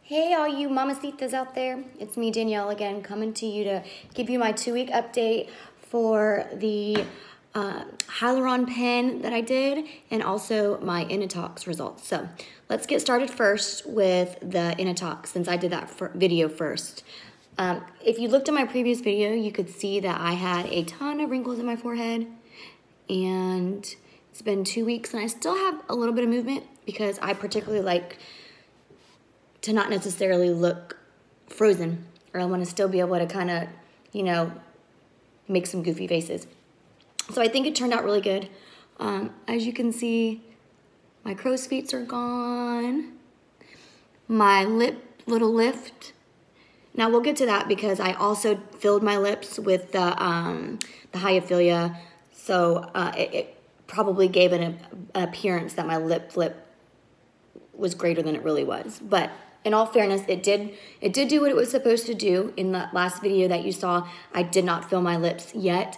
Hey, all you mamacitas out there. It's me, Danielle, again, coming to you to give you my 2-week update for the hyaluron pen that I did and also my Initox results. So let's get started first with the Initox since I did that video first. If you looked at my previous video, you could see that I had a ton of wrinkles in my forehead, and it's been 2 weeks and I still have a little bit of movement because I particularly like to not necessarily look frozen, or I want to still be able to kind of, you know, make some goofy faces. So I think it turned out really good. As you can see, my crow's feet are gone. My little lift. Now we'll get to that because I also filled my lips with the hyophilia, so it probably gave an appearance that my lip flip was greater than it really was. But in all fairness, it did do what it was supposed to do. In the last video that you saw, I did not fill my lips yet,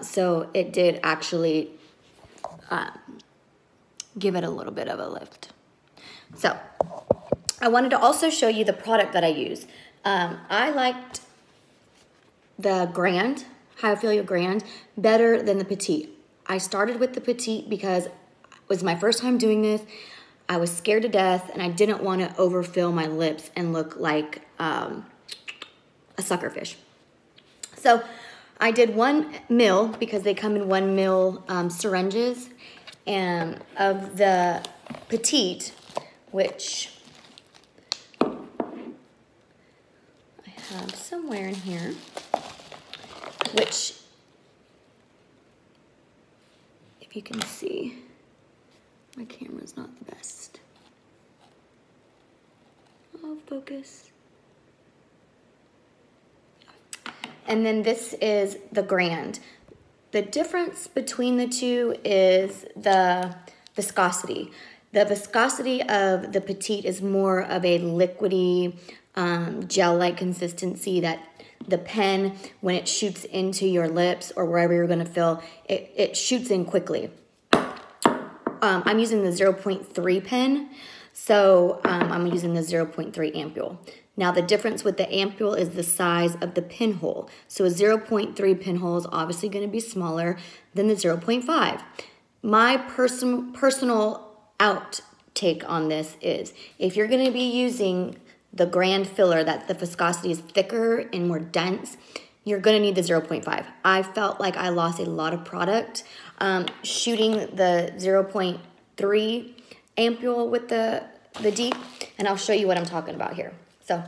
so it did actually give it a little bit of a lift. So I wanted to also show you the product that I use. I liked the Grand, Hyophilia Grand, better than the Petite. I started with the Petite because it was my first time doing this. I was scared to death, and I didn't want to overfill my lips and look like a suckerfish. So I did 1 ml because they come in 1 ml syringes, and of the Petite, which I have somewhere in here, which, if you can see, my camera's not the best. Oh, focus. And then this is the Grand. The difference between the two is the viscosity. The viscosity of the Petite is more of a liquidy, gel-like consistency that the pen, when it shoots into your lips or wherever you're gonna fill, it shoots in quickly. I'm using the 0.3 pen, so I'm using the 0.3 ampule. Now the difference with the ampule is the size of the pinhole. So a 0.3 pinhole is obviously going to be smaller than the 0.5. My personal outtake on this is, if you're going to be using the Grand filler, that the viscosity is thicker and more dense, you're going to need the 0.5. I felt like I lost a lot of product shooting the 0.3 ampule with the deep, and I'll show you what I'm talking about here. So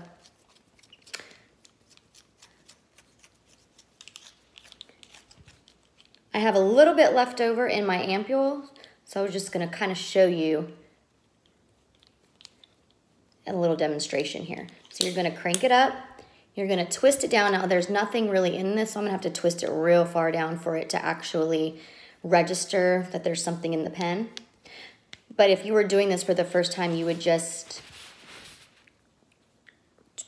I have a little bit left over in my ampule, so I was just going to kind of show you a little demonstration here. So you're going to crank it up. You're going to twist it down. Now, there's nothing really in this, so I'm going to have to twist it real far down for it to actually register that there's something in the pen. But if you were doing this for the first time, you would just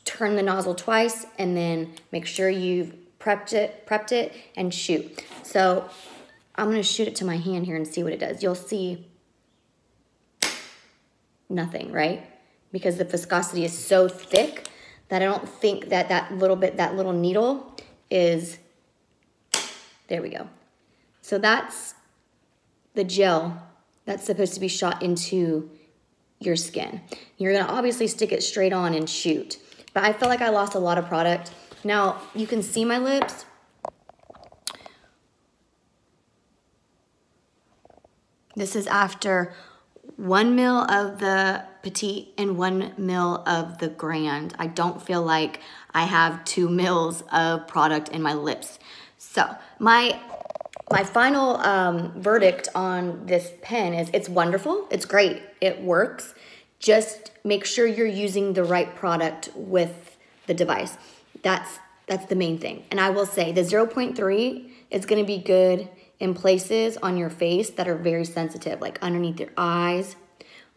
turn the nozzle twice and then make sure you've prepped it, and shoot. So I'm going to shoot it to my hand here and see what it does. You'll see nothing, right? Because the viscosity is so thick that I don't think that that little needle is, there we go. So that's the gel that's supposed to be shot into your skin. You're gonna obviously stick it straight on and shoot. But I feel like I lost a lot of product. Now, you can see my lips. This is after 1 ml of the Petite and 1 ml of the Grand. I don't feel like I have 2 mls of product in my lips. So my final verdict on this pen is it's wonderful, it's great, it works. Just make sure you're using the right product with the device. That's the main thing. And I will say the 0.3 is gonna be good in places on your face that are very sensitive, like underneath your eyes,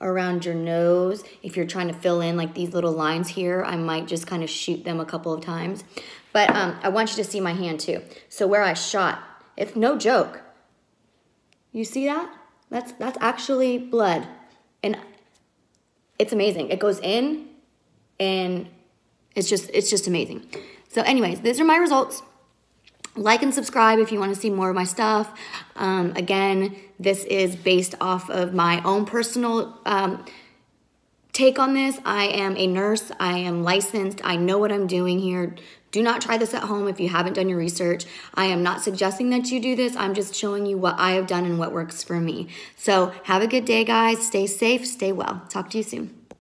around your nose. If you're trying to fill in like these little lines here, I might just kind of shoot them a couple of times. But I want you to see my hand too. So where I shot, it's no joke. You see that? That's actually blood. And it's amazing. It goes in and it's just amazing. So anyways, these are my results. Like and subscribe if you want to see more of my stuff. Again, this is based off of my own personal take on this. I am a nurse. I am licensed. I know what I'm doing here. Do not try this at home if you haven't done your research. I am not suggesting that you do this. I'm just showing you what I have done and what works for me. So have a good day, guys. Stay safe. Stay well. Talk to you soon.